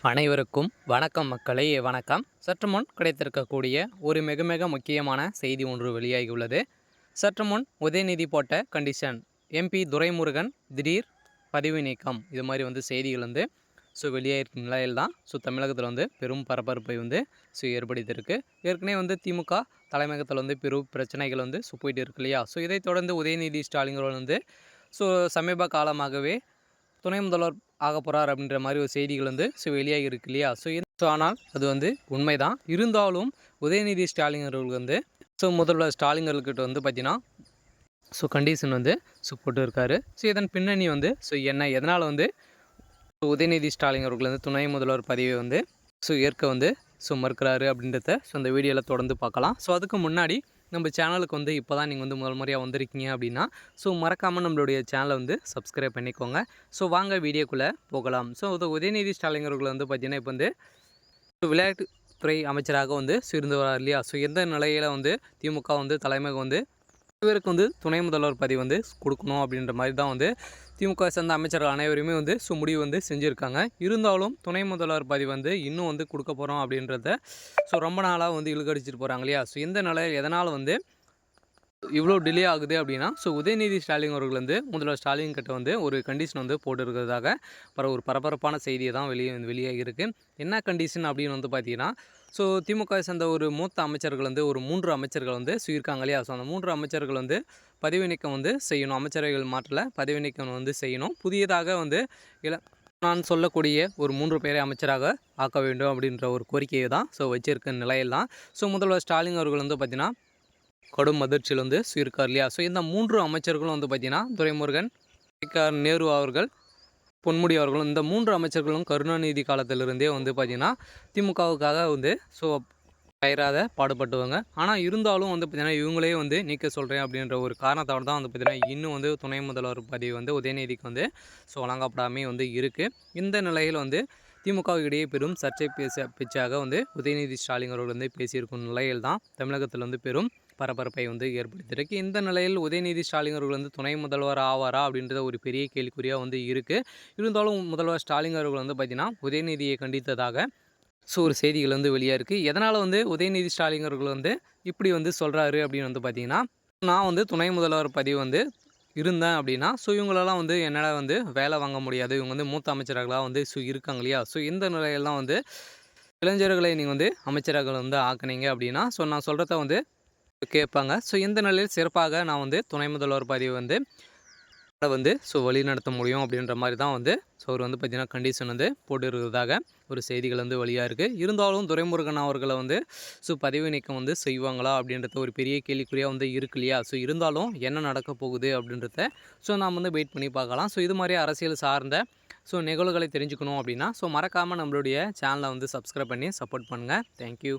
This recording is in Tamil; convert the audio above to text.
அனைவருக்கும் வணக்கம் மக்களே, வணக்கம். சற்று முன் கிடைத்திருக்கக்கூடிய ஒரு மிக மிக முக்கியமான செய்தி ஒன்று வெளியாகியுள்ளது. சற்று முன் உதயநிதி போட்ட கண்டிஷன், எம்பி துரைமுருகன் திடீர் பதவி நீக்கம், இது மாதிரி செய்திகள் வெளியாகிருக்கும் நிலையில் தான் தமிழகத்தில் பெரும் பரபரப்பை ஏற்படுத்தியிருக்கு. ஏற்கனவே திமுக தலைமையகத்தில் பெரும் பிரச்சனைகள் போயிட்டு இருக்கு இல்லையா. இதைத் தொடர்ந்து உதயநிதி ஸ்டாலின் சமீப காலமாகவே துணை முதல்வர் ஆக போகிறார் அப்படின்ற மாதிரி ஒரு செய்திகள் வெளியாகி இருக்கு இல்லையா. ஆனால் அது உண்மைதான். இருந்தாலும் உதயநிதி ஸ்டாலின் அவர்கள் முதல்வர் ஸ்டாலின் அவர்கிட்ட பார்த்தீங்கன்னா கண்டிஷன் போட்டு இருக்காரு. இதன் பின்னணி என்ன, எதனால் உதயநிதி ஸ்டாலின் அவர்கள் துணை முதல்வர் பதவியை ஏற்க மறுக்கிறாரு அப்படின்றத இந்த வீடியோவில் தொடர்ந்து பார்க்கலாம். அதுக்கு முன்னாடி நம்ம சேனலுக்கு இப்போ தான் நீங்கள் முதல் முறையாக வந்திருக்கீங்க அப்படின்னா மறக்காமல் நம்மளுடைய சேனலை சப்ஸ்கிரைப் பண்ணிக்கோங்க. வாங்க வீடியோக்குள்ளே போகலாம். உதயநிதி ஸ்டாலின் அவர்கள் பார்த்திங்கன்னா இப்போ விளையாட்டுத்துறை அமைச்சராக இருந்து வரார் இல்லையா. எந்த நிலையில் திமுக தலைமை இவருக்கு துணை முதல்வர் பதவி கொடுக்கணும் அப்படின்ற மாதிரி தான் திமுக சேர்ந்த அமைச்சர்கள் அனைவருமே முடிவு செஞ்சுருக்காங்க. இருந்தாலும் துணை முதல்வர் பதவி இன்னும் கொடுக்க போகிறோம் அப்படின்றத ரொம்ப நாளாக இழுக்கடிச்சிட்டு போகிறாங்க இல்லையா. இந்த நிலையில் எதனால் இவ்வளோ டிலே ஆகுது அப்படின்னா உதயநிதி ஸ்டாலின் அவர்கள் முதல்வர் ஸ்டாலின் கிட்ட ஒரு கண்டிஷன் போட்டுருக்கிறதாக ஒரு பரபரப்பான செய்தியை தான் வெளியாகி இருக்குது. என்ன கண்டிஷன் அப்படின்னு பார்த்தீங்கன்னா திமுக சேர்ந்த ஒரு மூத்த அமைச்சர்கள் ஒரு 3 அமைச்சர்கள் இருக்காங்க இல்லையா. அந்த 3 அமைச்சர்கள் பதவி நீக்கம் செய்யணும். அமைச்சரவைகள் மாற்றல பதவி நீக்கம் செய்யணும். புதியதாக நான் சொல்லக்கூடிய ஒரு 3 பேரை அமைச்சராக ஆக்க வேண்டும் அப்படின்ற ஒரு கோரிக்கையை தான் வச்சிருக்க நிலையில் தான் முதல்வர் ஸ்டாலின் அவர்கள் பார்த்திங்கன்னா கடும் அதிர்ச்சியில் இருக்கார் இல்லையா. இந்த 3 அமைச்சர்களும் பார்த்திங்கன்னா துரைமுருகன், நேரு அவர்கள், பொன்முடி அவர்களும், இந்த 3 அமைச்சர்களும் கருணாநிதி காலத்திலிருந்தே பார்த்திங்கன்னா திமுகவுக்காக பயிராத பாடுபட்டுவாங்க. ஆனால் இருந்தாலும் பார்த்திங்கன்னா இவங்களே நீக்க சொல்கிறேன் அப்படின்ற ஒரு காரணத்தோடு தான் பார்த்திங்கன்னா இன்னும் துணை முதல்வர் பதவி உதயநிதிக்கு வழங்கப்படாமே இருக்குது. இந்த நிலையில் திமுக இடையே பெரும் சர்ச்சை பேச்சாக உதயநிதி ஸ்டாலின் அவர்கள் பேசியிருக்கும் நிலையில் தான் தமிழகத்தில் பெரும் பரபரப்பை ஏற்படுத்தியிருக்கு. இந்த நிலையில் உதயநிதி ஸ்டாலின் அவர்கள் துணை முதல்வர் ஆவாரா அப்படின்றத ஒரு பெரிய கேள்விக்குறியாக இருக்குது. இருந்தாலும் முதல்வர் ஸ்டாலின் அவர்கள் பார்த்திங்கன்னா உதயநிதியை கண்டித்ததாக ஒரு செய்திகள் வெளியாக இருக்குது. எதனால் உதயநிதி ஸ்டாலின் அவர்கள் இப்படி சொல்கிறாரு அப்படின்னு பார்த்திங்கன்னா, நான் துணை முதல்வர் பதவி இருந்தேன் அப்படின்னா இவங்களெல்லாம் என்னால் வேலை வாங்க முடியாது. இவங்க மூத்த அமைச்சர்களாக இருக்காங்க இல்லையா. இந்த நிலையெல்லாம் இளைஞர்களை நீங்கள் அமைச்சர்கள் ஆக்குனீங்க அப்படின்னா நான் சொல்கிறத கேட்பாங்க. இந்த நிலையில் சிறப்பாக நான் துணை முதல்வர் பதவி வழி நடத்த முடியும் அப்படின்ற மாதிரி தான் அவர் பார்த்திங்கன்னா கண்டிஷன் போட்டுருக்கிறதாக ஒரு செய்திகள் வெளியாக இருக்குது. இருந்தாலும் துரைமுருகன் அவர்களை பதவி நீக்கம் செய்வாங்களா அப்படின்றத ஒரு பெரிய கேள்விக்குறியாக இருக்கு இல்லையா. இருந்தாலும் என்ன நடக்க போகுது அப்படின்றத நாம் வெயிட் பண்ணி பார்க்கலாம். இது மாதிரி அரசியல் சார்ந்த நிகழ்வுகளை தெரிஞ்சுக்கணும் அப்படின்னா மறக்காமல் நம்மளுடைய சேனலை சப்ஸ்கிரைப் பண்ணி சப்போர்ட் பண்ணுங்கள். தேங்க்யூ.